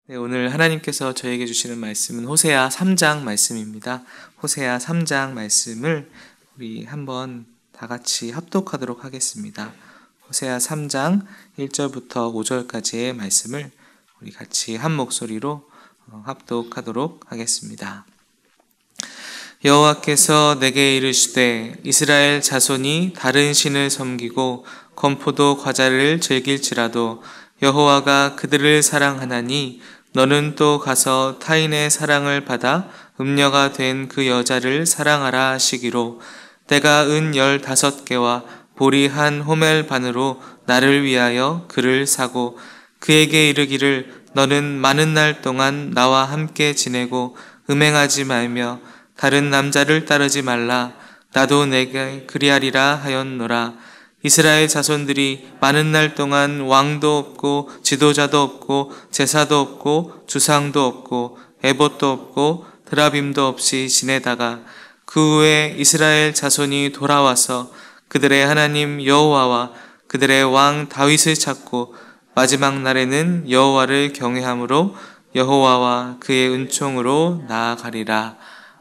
네, 오늘 하나님께서 저에게 주시는 말씀은 호세아 3장 말씀입니다. 호세아 3장 말씀을 우리 한번 다 같이 합독하도록 하겠습니다. 호세아 3장 1절부터 5절까지의 말씀을 우리 같이 한 목소리로 합독하도록 하겠습니다. 여호와께서 내게 이르시되 이스라엘 자손이 다른 신을 섬기고 건포도 과자를 즐길지라도 여호와가 그들을 사랑하나니 너는 또 가서 타인의 사랑을 받아 음녀가 된 그 여자를 사랑하라 하시기로 때가 은 15개와 보리 한 호멜 반으로 나를 위하여 그를 사고 그에게 이르기를 너는 많은 날 동안 나와 함께 지내고 음행하지 말며 다른 남자를 따르지 말라. 나도 내게 그리하리라 하였노라. 이스라엘 자손들이 많은 날 동안 왕도 없고 지도자도 없고 제사도 없고 주상도 없고 에봇도 없고 드라빔도 없이 지내다가 그 후에 이스라엘 자손이 돌아와서 그들의 하나님 여호와와 그들의 왕 다윗을 찾고 마지막 날에는 여호와를 경외함으로 여호와와 그의 은총으로 나아가리라.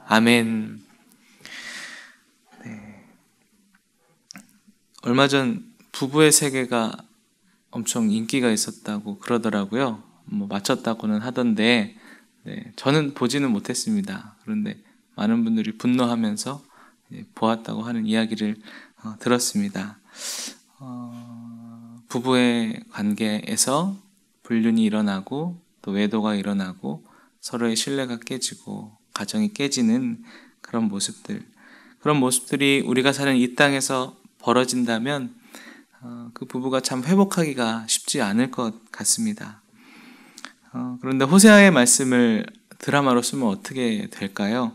아멘. 얼마 전 부부의 세계가 엄청 인기가 있었다고 그러더라고요. 맞췄다고는 하던데 저는 보지는 못했습니다. 그런데 많은 분들이 분노하면서 보았다고 하는 이야기를 들었습니다. 부부의 관계에서 불륜이 일어나고 또 외도가 일어나고 서로의 신뢰가 깨지고 가정이 깨지는 그런 모습들이 우리가 사는 이 땅에서 벌어진다면 그 부부가 참 회복하기가 쉽지 않을 것 같습니다. 그런데 호세아의 말씀을 드라마로 쓰면 어떻게 될까요?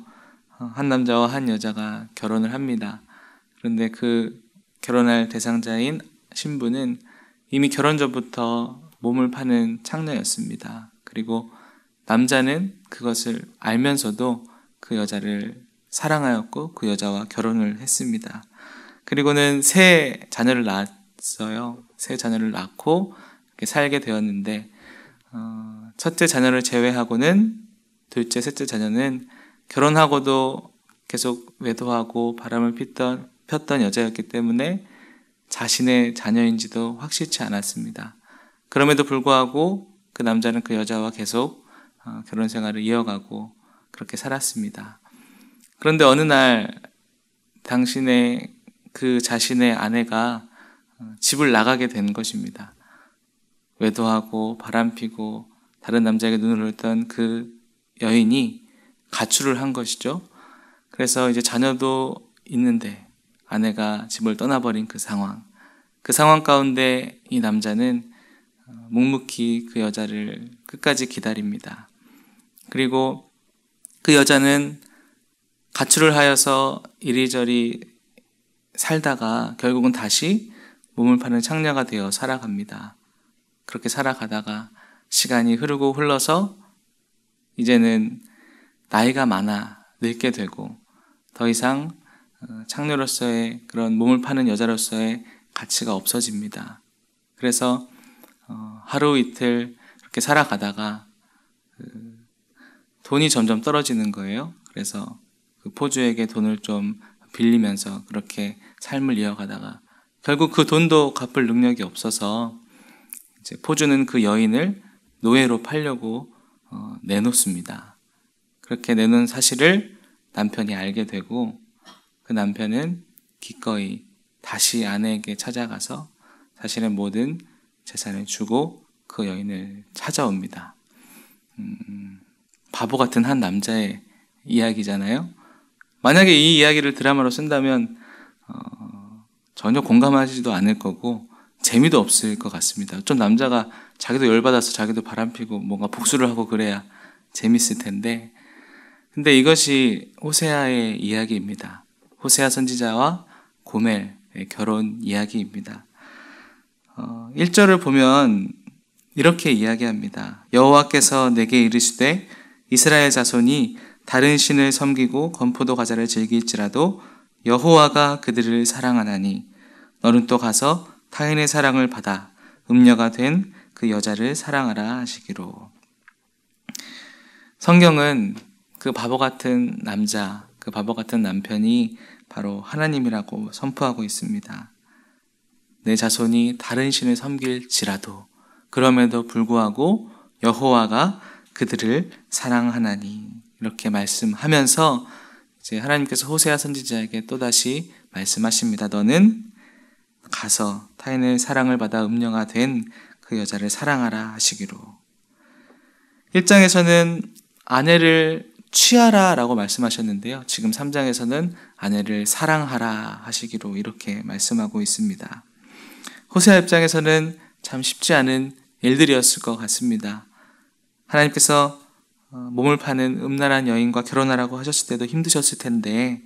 한 남자와 한 여자가 결혼을 합니다. 그런데 그 결혼할 대상자인 신부는 이미 결혼 전부터 몸을 파는 창녀였습니다. 그리고 남자는 그것을 알면서도 그 여자를 사랑하였고 그 여자와 결혼을 했습니다. 그리고는 세 자녀를 낳았어요. 세 자녀를 낳고 이렇게 살게 되었는데 첫째 자녀를 제외하고는 둘째, 셋째 자녀는 결혼하고도 계속 외도하고 바람을 폈던 여자였기 때문에 자신의 자녀인지도 확실치 않았습니다. 그럼에도 불구하고 그 남자는 그 여자와 계속 결혼 생활을 이어가고 그렇게 살았습니다. 그런데 어느 날 그 자신의 아내가 집을 나가게 된 것입니다. 외도하고 바람피고 다른 남자에게 눈을 돌렸던 그 여인이 가출을 한 것이죠. 그래서 이제 자녀도 있는데 아내가 집을 떠나버린 그 상황 가운데 이 남자는 묵묵히 그 여자를 끝까지 기다립니다. 그리고 그 여자는 가출을 하여서 이리저리 살다가 결국은 다시 몸을 파는 창녀가 되어 살아갑니다. 그렇게 살아가다가 시간이 흐르고 흘러서 이제는 나이가 많아 늙게 되고 더 이상 창녀로서의 그런 몸을 파는 여자로서의 가치가 없어집니다. 그래서 하루 이틀 그렇게 살아가다가 돈이 점점 떨어지는 거예요. 그래서 그 포주에게 돈을 좀 빌리면서 그렇게 삶을 이어가다가 결국 그 돈도 갚을 능력이 없어서 이제 포주는 그 여인을 노예로 팔려고 내놓습니다. 그렇게 내놓은 사실을 남편이 알게 되고 그 남편은 기꺼이 다시 아내에게 찾아가서 자신의 모든 재산을 주고 그 여인을 찾아옵니다. 바보 같은 한 남자의 이야기잖아요. 만약에 이 이야기를 드라마로 쓴다면 전혀 공감하지도 않을 거고 재미도 없을 것 같습니다. 좀 남자가 자기도 열받아서 자기도 바람피고 뭔가 복수를 하고 그래야 재밌을 텐데 근데 이것이 호세아의 이야기입니다. 호세아 선지자와 고멜의 결혼 이야기입니다. 1절을 보면 이렇게 이야기합니다. 여호와께서 내게 이르시되 이스라엘 자손이 다른 신을 섬기고 건포도 과자를 즐길지라도 여호와가 그들을 사랑하나니 너는 또 가서 타인의 사랑을 받아 음녀가 된 그 여자를 사랑하라 하시기로. 성경은 그 바보 같은 남자, 그 바보 같은 남편이 바로 하나님이라고 선포하고 있습니다. 내 자손이 다른 신을 섬길지라도 그럼에도 불구하고 여호와가 그들을 사랑하나니, 이렇게 말씀하면서 이제 하나님께서 호세아 선지자에게 또다시 말씀하십니다. 너는 가서 타인의 사랑을 받아 음녀가 된 그 여자를 사랑하라 하시기로. 1장에서는 아내를 취하라 라고 말씀하셨는데요, 지금 3장에서는 아내를 사랑하라 하시기로 이렇게 말씀하고 있습니다. 호세아 입장에서는 참 쉽지 않은 일들이었을 것 같습니다. 하나님께서 몸을 파는 음란한 여인과 결혼하라고 하셨을 때도 힘드셨을 텐데,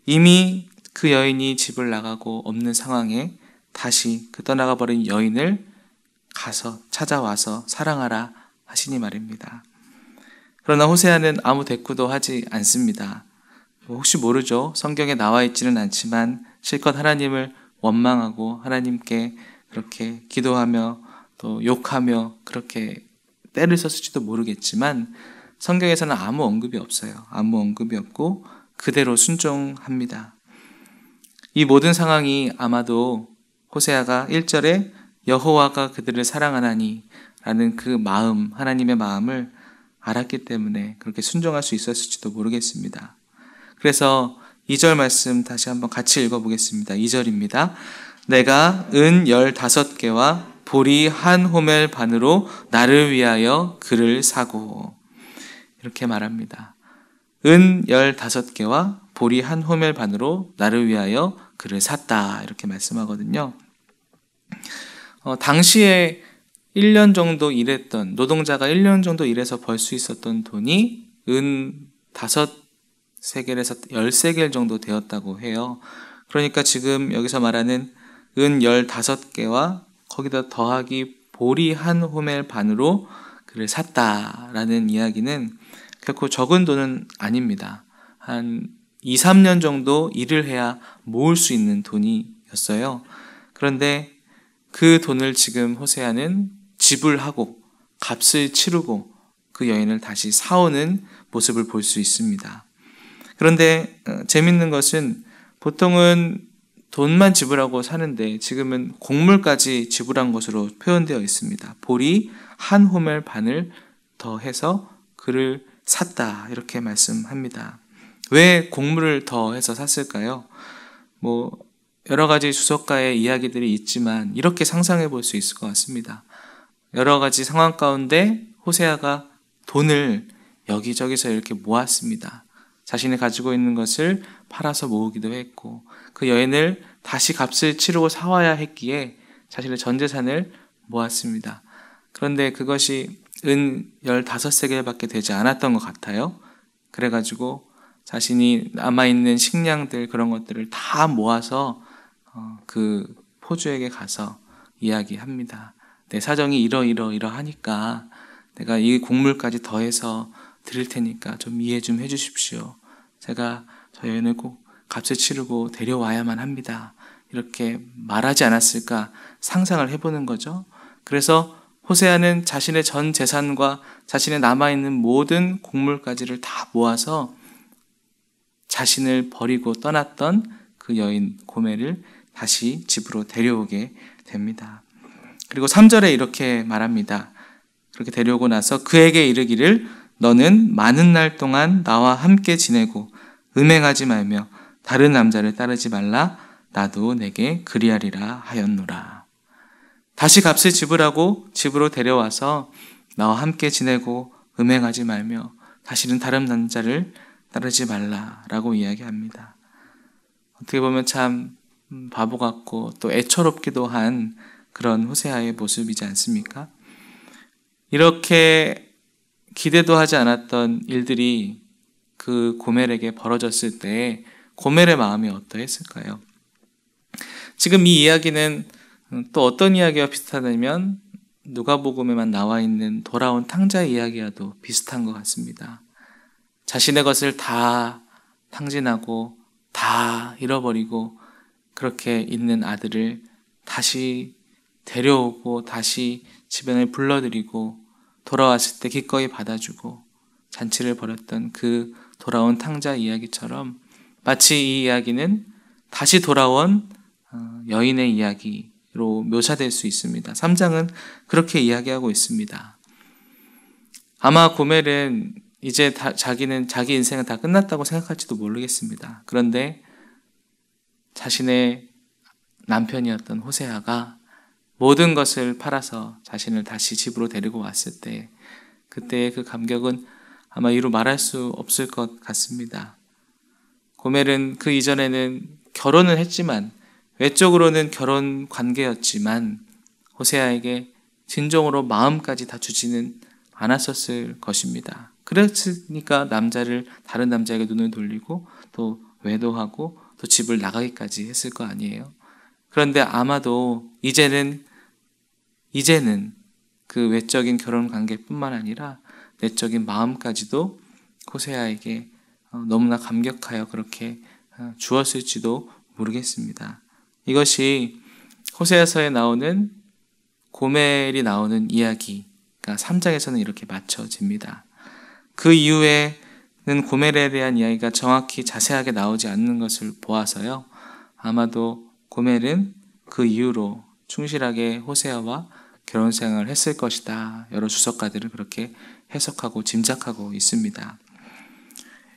이미 그 여인이 집을 나가고 없는 상황에 다시 그 떠나가 버린 여인을 가서 찾아와서 사랑하라 하시니 말입니다. 그러나 호세아는 아무 대꾸도 하지 않습니다. 혹시 모르죠. 성경에 나와 있지는 않지만 실컷 하나님을 원망하고 하나님께 그렇게 기도하며 또 욕하며 그렇게 때를 썼을지도 모르겠지만 성경에서는 아무 언급이 없어요. 아무 언급이 없고 그대로 순종합니다. 이 모든 상황이 아마도 호세아가 1절에 여호와가 그들을 사랑하나니 라는 그 마음, 하나님의 마음을 알았기 때문에 그렇게 순종할 수 있었을지도 모르겠습니다. 그래서 2절 말씀 다시 한번 같이 읽어보겠습니다. 2절입니다. 내가 은 15개와 보리 한 호멜 반으로 나를 위하여 그를 사고, 이렇게 말합니다. 은 15개와 보리 한 호멜 반으로 나를 위하여 그를 샀다, 이렇게 말씀하거든요. 당시에 1년 정도 일했던 노동자가 1년 정도 일해서 벌 수 있었던 돈이 은 5세겔에서 10세겔 정도 되었다고 해요. 그러니까 지금 여기서 말하는 은 15개와 거기다 더하기 보리 한 호멜 반으로 그를 샀다라는 이야기는 결코 적은 돈은 아닙니다. 한 2, 3년 정도 일을 해야 모을 수 있는 돈이었어요. 그런데 그 돈을 지금 호세아는 지불하고 값을 치르고 그 여인을 다시 사오는 모습을 볼 수 있습니다. 그런데 재밌는 것은 보통은 돈만 지불하고 사는데 지금은 곡물까지 지불한 것으로 표현되어 있습니다. 보리 한 호멜 반을 더해서 그를 샀다, 이렇게 말씀합니다. 왜 곡물을 더해서 샀을까요? 여러 가지 주석가의 이야기들이 있지만 이렇게 상상해 볼 수 있을 것 같습니다. 여러 가지 상황 가운데 호세아가 돈을 여기저기서 이렇게 모았습니다. 자신이 가지고 있는 것을 팔아서 모으기도 했고 그 여인을 다시 값을 치르고 사와야 했기에 자신의 전 재산을 모았습니다. 그런데 그것이 은 15세겔밖에 되지 않았던 것 같아요. 그래가지고 자신이 남아있는 식량들, 그런 것들을 다 모아서 그 포주에게 가서 이야기합니다. 내 사정이 이러하니까 내가 이 곡물까지 더해서 드릴 테니까 좀 이해 좀 해주십시오. 제가 저 여인을 꼭 값을 치르고 데려와야만 합니다. 이렇게 말하지 않았을까 상상을 해보는 거죠. 그래서 호세아는 자신의 전 재산과 자신의 남아있는 모든 곡물까지를 다 모아서 자신을 버리고 떠났던 그 여인 고멜을 다시 집으로 데려오게 됩니다. 그리고 3절에 이렇게 말합니다. 그렇게 데려오고 나서 그에게 이르기를 너는 많은 날 동안 나와 함께 지내고 음행하지 말며 다른 남자를 따르지 말라. 나도 내게 그리하리라 하였노라. 다시 값을 지불하고 집으로 데려와서 나와 함께 지내고 음행하지 말며 다시는 다른 남자를 따르지 말라라고 이야기합니다. 어떻게 보면 참 바보 같고 또 애처롭기도 한 그런 호세아의 모습이지 않습니까? 이렇게 기대도 하지 않았던 일들이 그 고멜에게 벌어졌을 때 고멜의 마음이 어떠했을까요? 지금 이 이야기는 또 어떤 이야기와 비슷하다면 누가복음에만 나와 있는 돌아온 탕자 이야기와도 비슷한 것 같습니다. 자신의 것을 다 탕진하고 다 잃어버리고 그렇게 있는 아들을 다시 데려오고 다시 집안에 불러들이고 돌아왔을 때 기꺼이 받아주고 잔치를 벌였던 그 돌아온 탕자 이야기처럼 마치 이 이야기는 다시 돌아온 여인의 이야기로 묘사될 수 있습니다. 3장은 그렇게 이야기하고 있습니다. 아마 고멜은 이제 자기는 자기 인생은 다 끝났다고 생각할지도 모르겠습니다. 그런데 자신의 남편이었던 호세아가 모든 것을 팔아서 자신을 다시 집으로 데리고 왔을 때 그때의 그 감격은 아마 이루 말할 수 없을 것 같습니다. 고멜은 그 이전에는 결혼을 했지만 외적으로는 결혼 관계였지만 호세아에게 진정으로 마음까지 다 주지는 않았었을 것입니다. 그랬으니까 다른 남자에게 눈을 돌리고 또 외도하고 또 집을 나가기까지 했을 거 아니에요. 그런데 아마도 이제는 그 외적인 결혼 관계뿐만 아니라 내적인 마음까지도 호세아에게 너무나 감격하여 그렇게 주었을지도 모르겠습니다. 이것이 호세아서에 나오는 고멜이 나오는 이야기가 3장에서는 이렇게 맞춰집니다. 그 이후에는 고멜에 대한 이야기가 정확히 자세하게 나오지 않는 것을 보아서요. 아마도 고멜은 그 이후로 충실하게 호세아와 결혼 생활을 했을 것이다. 여러 주석가들은 그렇게 해석하고 짐작하고 있습니다.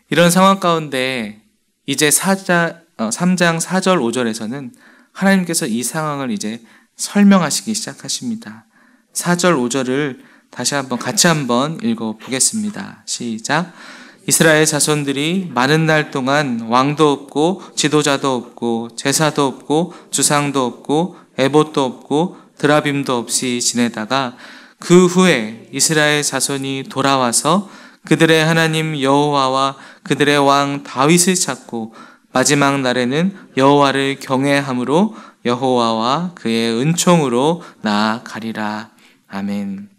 이런 상황 가운데 이제 3장 4절 5절에서는 하나님께서 이 상황을 이제 설명하시기 시작하십니다. 4절 5절을 같이 한번 읽어보겠습니다. 시작. 이스라엘 자손들이 많은 날 동안 왕도 없고 지도자도 없고 제사도 없고 주상도 없고 에봇도 없고 드라빔도 없이 지내다가 그 후에 이스라엘 자손이 돌아와서 그들의 하나님 여호와와 그들의 왕 다윗을 찾고 마지막 날에는 여호와를 경외함으로 여호와와 그의 은총으로 나아가리라. 아멘.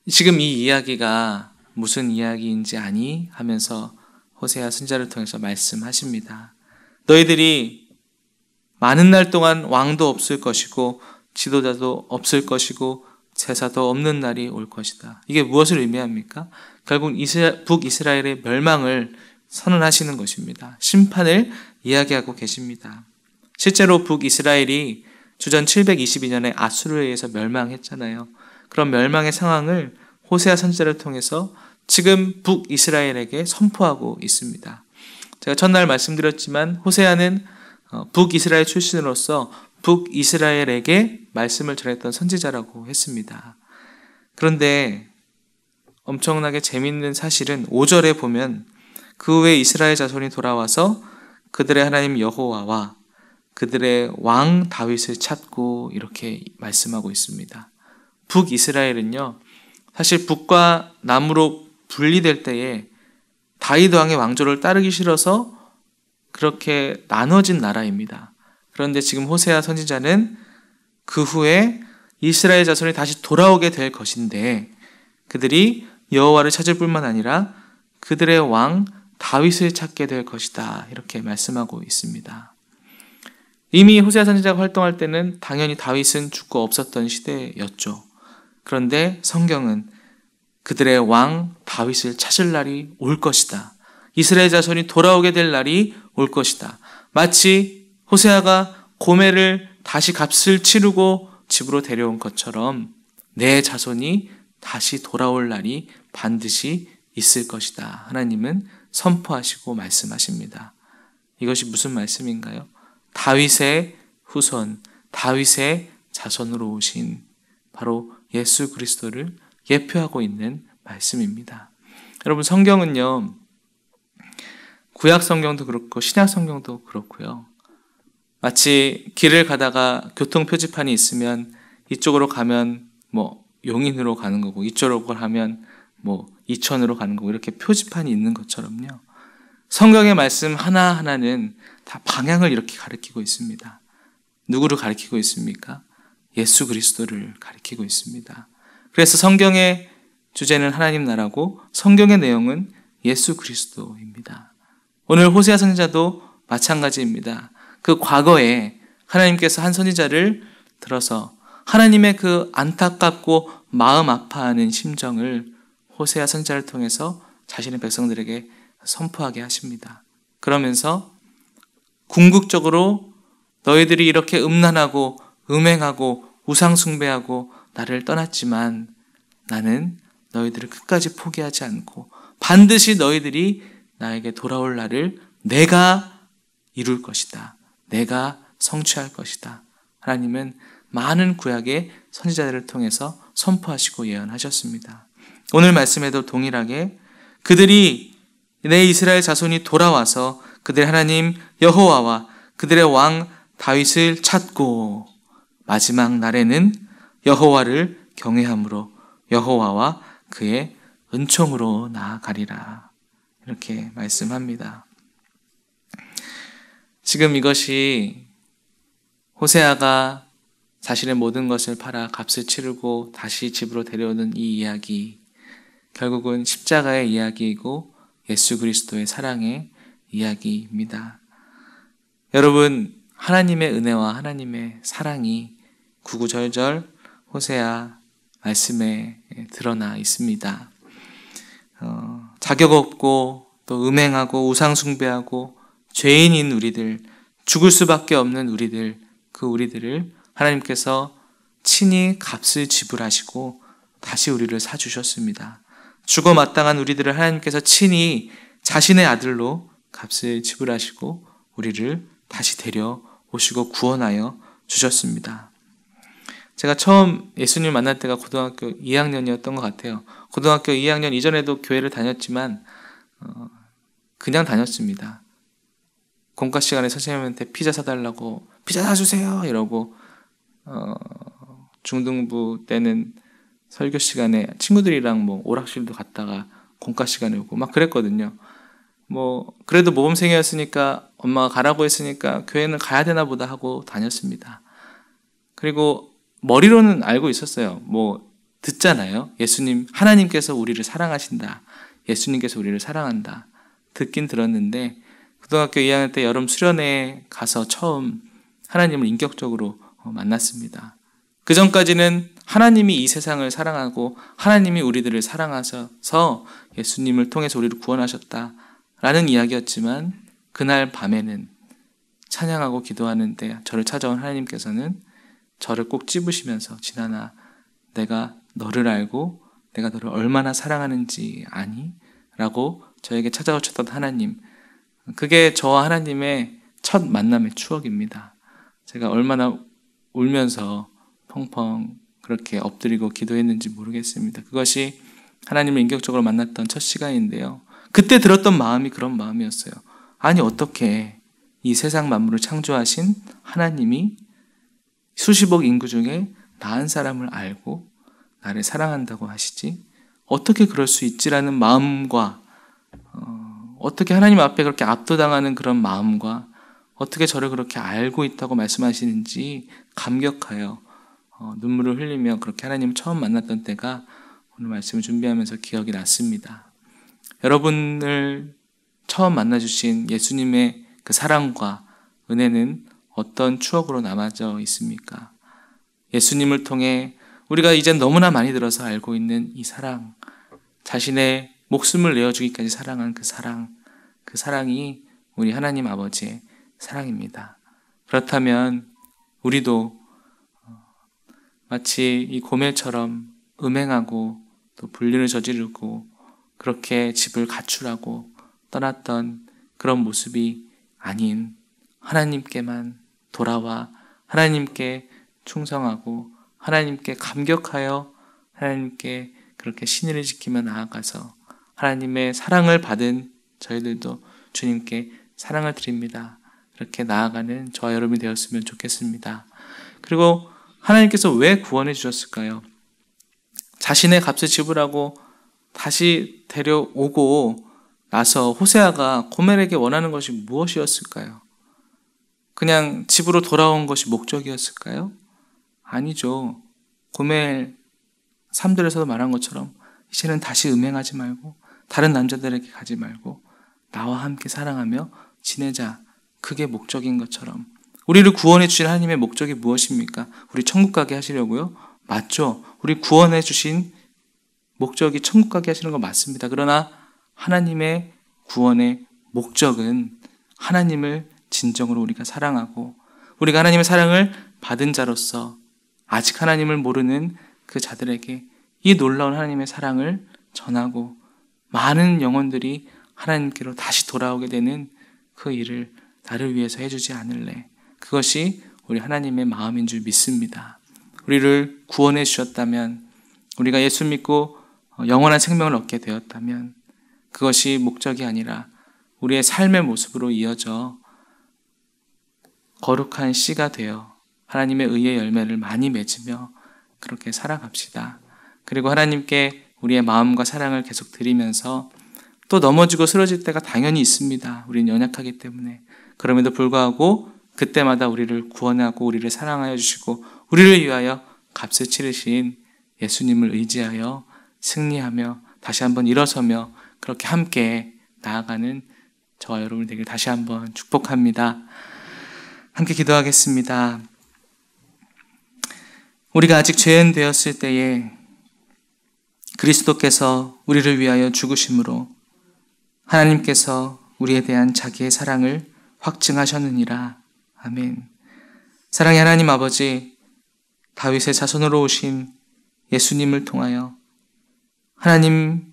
지금 이 이야기가 무슨 이야기인지 아니? 하면서 호세아 선지자를 통해서 말씀하십니다. 너희들이 많은 날 동안 왕도 없을 것이고 지도자도 없을 것이고 제사도 없는 날이 올 것이다. 이게 무엇을 의미합니까? 결국 북이스라엘의 멸망을 선언하시는 것입니다. 심판을 이야기하고 계십니다. 실제로 북이스라엘이 주전 722년에 아수르에 의해서 멸망했잖아요. 그런 멸망의 상황을 호세아 선지자를 통해서 지금 북이스라엘에게 선포하고 있습니다. 제가 첫날 말씀드렸지만 호세아는 북이스라엘 출신으로서 북이스라엘에게 말씀을 전했던 선지자라고 했습니다. 그런데 엄청나게 재밌는 사실은 5절에 보면 그 후에 이스라엘 자손이 돌아와서 그들의 하나님 여호와와 그들의 왕 다윗을 찾고 이렇게 말씀하고 있습니다. 북이스라엘은요, 사실 북과 남으로 분리될 때에 다윗 왕의 왕조를 따르기 싫어서 그렇게 나눠진 나라입니다. 그런데 지금 호세아 선지자는 그 후에 이스라엘 자손이 다시 돌아오게 될 것인데 그들이 여호와를 찾을 뿐만 아니라 그들의 왕 다윗을 찾게 될 것이다. 이렇게 말씀하고 있습니다. 이미 호세아 선지자가 활동할 때는 당연히 다윗은 죽고 없었던 시대였죠. 그런데 성경은 그들의 왕 다윗을 찾을 날이 올 것이다. 이스라엘 자손이 돌아오게 될 날이 올 것이다. 마치 호세아가 고멜을 다시 값을 치르고 집으로 데려온 것처럼 내 자손이 다시 돌아올 날이 반드시 있을 것이다. 하나님은 선포하시고 말씀하십니다. 이것이 무슨 말씀인가요? 다윗의 후손, 다윗의 자손으로 오신 바로 예수 그리스도를 예표하고 있는 말씀입니다. 여러분, 성경은요, 구약 성경도 그렇고 신약 성경도 그렇고요. 마치 길을 가다가 교통 표지판이 있으면 이쪽으로 가면 용인으로 가는 거고 이쪽으로 가면 이천으로 가는 거고 이렇게 표지판이 있는 것처럼요. 성경의 말씀 하나하나는 다 방향을 이렇게 가리키고 있습니다. 누구를 가리키고 있습니까? 예수 그리스도를 가리키고 있습니다. 그래서 성경의 주제는 하나님 나라고 성경의 내용은 예수 그리스도입니다. 오늘 호세아 선지자도 마찬가지입니다. 그 과거에 하나님께서 한 선지자를 들어서 하나님의 그 안타깝고 마음 아파하는 심정을 호세아 선지자를 통해서 자신의 백성들에게 선포하게 하십니다. 그러면서 궁극적으로 너희들이 이렇게 음란하고 음행하고 우상숭배하고 나를 떠났지만 나는 너희들을 끝까지 포기하지 않고 반드시 너희들이 나에게 돌아올 날을 내가 이룰 것이다. 내가 성취할 것이다. 하나님은 많은 구약의 선지자들을 통해서 선포하시고 예언하셨습니다. 오늘 말씀에도 동일하게 그들이 내 이스라엘 자손이 돌아와서 그들의 하나님 여호와와 그들의 왕 다윗을 찾고 마지막 날에는 여호와를 경외함으로 여호와와 그의 은총으로 나아가리라. 이렇게 말씀합니다. 지금 이것이 호세아가 자신의 모든 것을 팔아 값을 치르고 다시 집으로 데려오는 이 이야기, 결국은 십자가의 이야기이고 예수 그리스도의 사랑의 이야기입니다. 여러분, 하나님의 은혜와 하나님의 사랑이 구구절절 호세아 말씀에 드러나 있습니다. 자격 없고 또 음행하고 우상숭배하고 죄인인 우리들, 죽을 수밖에 없는 우리들, 그 우리들을 하나님께서 친히 값을 지불하시고 다시 우리를 사주셨습니다. 죽어 마땅한 우리들을 하나님께서 친히 자신의 아들로 값을 지불하시고 우리를 다시 데려오시고 구원하여 주셨습니다. 제가 처음 예수님을 만날 때가 고등학교 2학년이었던 것 같아요. 고등학교 2학년 이전에도 교회를 다녔지만 그냥 다녔습니다. 공과 시간에 선생님한테 피자 사달라고 피자 사주세요 이러고 중등부 때는 설교 시간에 친구들이랑 오락실도 갔다가 공과 시간에 오고 막 그랬거든요. 그래도 모범생이었으니까 엄마가 가라고 했으니까 교회는 가야 되나 보다 하고 다녔습니다. 그리고 머리로는 알고 있었어요. 듣잖아요. 예수님, 하나님께서 우리를 사랑하신다. 예수님께서 우리를 사랑한다. 듣긴 들었는데 고등학교 2학년 때 여름 수련회에 가서 처음 하나님을 인격적으로 만났습니다. 그 전까지는 하나님이 이 세상을 사랑하고 하나님이 우리들을 사랑하셔서 예수님을 통해서 우리를 구원하셨다라는 이야기였지만 그날 밤에는 찬양하고 기도하는데 저를 찾아온 하나님께서는 저를 꼭 찝으시면서 진아나, 내가 너를 알고 내가 너를 얼마나 사랑하는지 아니? 라고 저에게 찾아오셨던 하나님, 그게 저와 하나님의 첫 만남의 추억입니다. 제가 얼마나 울면서 펑펑 그렇게 엎드리고 기도했는지 모르겠습니다. 그것이 하나님을 인격적으로 만났던 첫 시간인데요. 그때 들었던 마음이 그런 마음이었어요. 아니, 어떻게 이 세상 만물을 창조하신 하나님이 수십억 인구 중에 나 한 사람을 알고 나를 사랑한다고 하시지? 어떻게 그럴 수 있지라는 마음과 어떻게 하나님 앞에 그렇게 압도당하는 그런 마음과 어떻게 저를 그렇게 알고 있다고 말씀하시는지 감격하여 눈물을 흘리며 그렇게 하나님을 처음 만났던 때가 오늘 말씀을 준비하면서 기억이 났습니다. 여러분을 처음 만나주신 예수님의 그 사랑과 은혜는 어떤 추억으로 남아져 있습니까? 예수님을 통해 우리가 이젠 너무나 많이 들어서 알고 있는 이 사랑, 자신의 목숨을 내어주기까지 사랑한 그 사랑이 우리 하나님 아버지의 사랑입니다. 그렇다면 우리도 마치 이 고멜처럼 음행하고 또 불륜을 저지르고 그렇게 집을 가출하고 떠났던 그런 모습이 아닌 하나님께만 돌아와 하나님께 충성하고 하나님께 감격하여 하나님께 그렇게 신의를 지키며 나아가서 하나님의 사랑을 받은 저희들도 주님께 사랑을 드립니다. 그렇게 나아가는 저와 여러분이 되었으면 좋겠습니다. 그리고 하나님께서 왜 구원해 주셨을까요? 자신의 값을 지불하고 다시 데려오고 나서 호세아가 고멜에게 원하는 것이 무엇이었을까요? 그냥 집으로 돌아온 것이 목적이었을까요? 아니죠. 고멜 3절에서도 말한 것처럼 이제는 다시 음행하지 말고 다른 남자들에게 가지 말고 나와 함께 사랑하며 지내자. 그게 목적인 것처럼 우리를 구원해 주신 하나님의 목적이 무엇입니까? 우리 천국 가게 하시려고요? 맞죠. 우리 구원해 주신 목적이 천국 가게 하시는 건 맞습니다. 그러나 하나님의 구원의 목적은 하나님을 진정으로 우리가 사랑하고 우리가 하나님의 사랑을 받은 자로서 아직 하나님을 모르는 그 자들에게 이 놀라운 하나님의 사랑을 전하고 많은 영혼들이 하나님께로 다시 돌아오게 되는 그 일을 나를 위해서 해주지 않을래. 그것이 우리 하나님의 마음인 줄 믿습니다. 우리를 구원해 주셨다면, 우리가 예수 믿고 영원한 생명을 얻게 되었다면 그것이 목적이 아니라 우리의 삶의 모습으로 이어져 거룩한 씨가 되어 하나님의 의의 열매를 많이 맺으며 그렇게 살아갑시다. 그리고 하나님께 우리의 마음과 사랑을 계속 드리면서 또 넘어지고 쓰러질 때가 당연히 있습니다. 우리는 연약하기 때문에. 그럼에도 불구하고 그때마다 우리를 구원하고 우리를 사랑하여 주시고 우리를 위하여 값을 치르신 예수님을 의지하여 승리하며 다시 한번 일어서며 그렇게 함께 나아가는 저와 여러분 되길 다시 한번 축복합니다. 함께 기도하겠습니다. 우리가 아직 죄인 되었을 때에 그리스도께서 우리를 위하여 죽으심으로 하나님께서 우리에 대한 자기의 사랑을 확증하셨느니라. 아멘. 사랑의 하나님 아버지, 다윗의 자손으로 오신 예수님을 통하여 하나님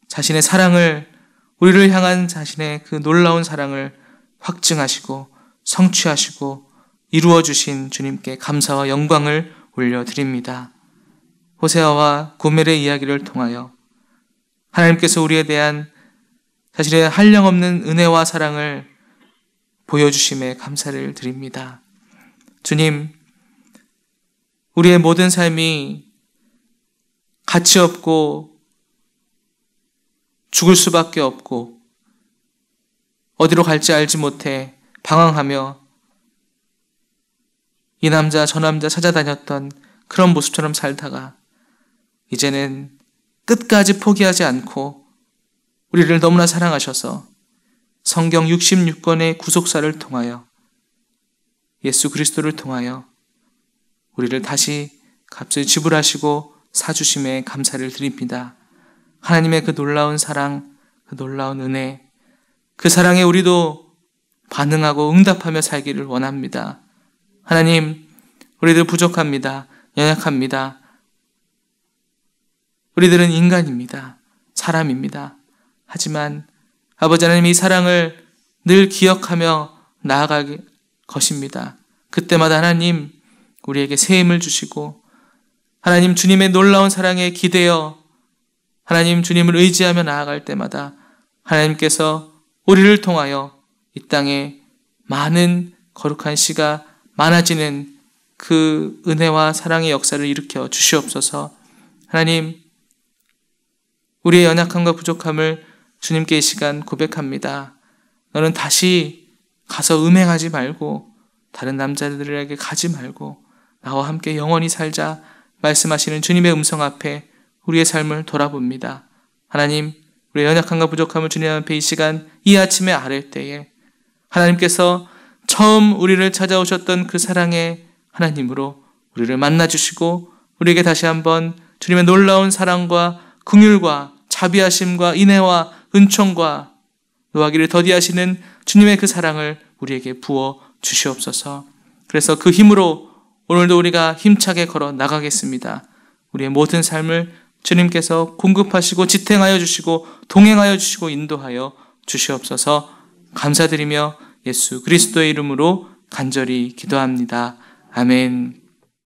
자신의 사랑을, 우리를 향한 자신의 그 놀라운 사랑을 확증하시고 성취하시고 이루어주신 주님께 감사와 영광을 올려드립니다. 호세아와 고멜의 이야기를 통하여 하나님께서 우리에 대한 자신의 한량없는 은혜와 사랑을 보여주심에 감사를 드립니다. 주님, 우리의 모든 삶이 가치 없고 죽을 수밖에 없고 어디로 갈지 알지 못해 방황하며 이 남자 저 남자 찾아다녔던 그런 모습처럼 살다가 이제는 끝까지 포기하지 않고 우리를 너무나 사랑하셔서 성경 66권의 구속사를 통하여 예수 그리스도를 통하여 우리를 다시 값을 지불하시고 사주심에 감사를 드립니다. 하나님의 그 놀라운 사랑, 그 놀라운 은혜, 그 사랑에 우리도 반응하고 응답하며 살기를 원합니다. 하나님, 우리들 부족합니다. 연약합니다. 우리들은 인간입니다. 사람입니다. 하지만 아버지 하나님, 이 사랑을 늘 기억하며 나아갈 것입니다. 그때마다 하나님 우리에게 새 힘을 주시고 하나님 주님의 놀라운 사랑에 기대어 하나님 주님을 의지하며 나아갈 때마다 하나님께서 우리를 통하여 이 땅에 많은 거룩한 씨가 많아지는 그 은혜와 사랑의 역사를 일으켜 주시옵소서. 하나님, 우리의 연약함과 부족함을 주님께 이 시간 고백합니다. 너는 다시 가서 음행하지 말고 다른 남자들에게 가지 말고 나와 함께 영원히 살자 말씀하시는 주님의 음성 앞에 우리의 삶을 돌아봅니다. 하나님, 우리의 연약함과 부족함을 주님 앞에 이 시간 이 아침에 아랠 때에 하나님께서 처음 우리를 찾아오셨던 그 사랑의 하나님으로 우리를 만나주시고 우리에게 다시 한번 주님의 놀라운 사랑과 긍휼과 자비하심과 인애와 은총과 노하기를 더디하시는 주님의 그 사랑을 우리에게 부어 주시옵소서. 그래서 그 힘으로 오늘도 우리가 힘차게 걸어 나가겠습니다. 우리의 모든 삶을 주님께서 공급하시고 지탱하여 주시고 동행하여 주시고 인도하여 주시옵소서. 감사드리며 예수 그리스도의 이름으로 간절히 기도합니다. 아멘.